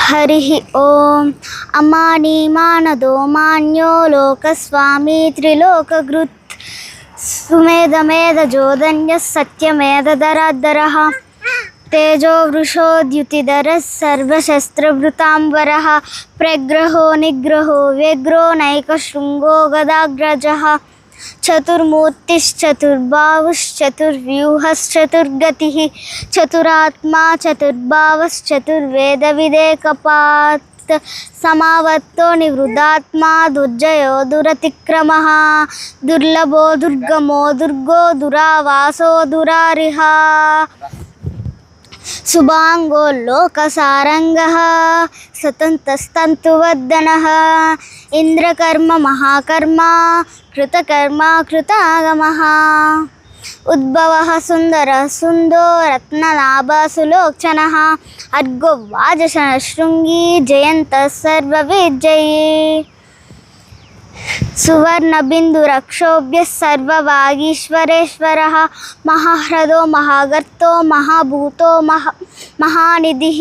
हरिः ॐ अमानिमानदो मान्यो लोकस्वामी त्रिलोककृत् सुमेधमेधजोधन्यः सत्यमेधदराद्धरः तेजो वृषोद्युतिधरः सर्वशस्त्रभृताम्बरः प्रग्रहो निग्रहो व्यग्रो नैकशृङ्गो गदाग्रजः चतुर्मूर्तिश्चतुर्बाहुश्चतुर्व्यूहश्चतुर्गतिः चतुरात्मा चतुर्भावश्चतुर्वेदविदेकपात् समावत्तो निवृदात्मा दुर्जयो दुरतिक्रमः दुर्लभो दुर्गमो दुर्गो दुरावासो दुरारिः शुभांगो लोकसारंगः स्वतंत्रस्तंतुवदनः इंद्रकर्म महाकर्मा कृतकर्मा कृतागमः उद्भवः सुंदरः सुंदो रत्ननाभः सुलोचनः अद्गो वाजशृंगी जयन्तः सर्वविजयी सुवर्णबिन्दुरक्षोभ्यः सर्ववागीश्वरेश्वरः महाह्रदो महागर्तो महाभूतो महानिधिः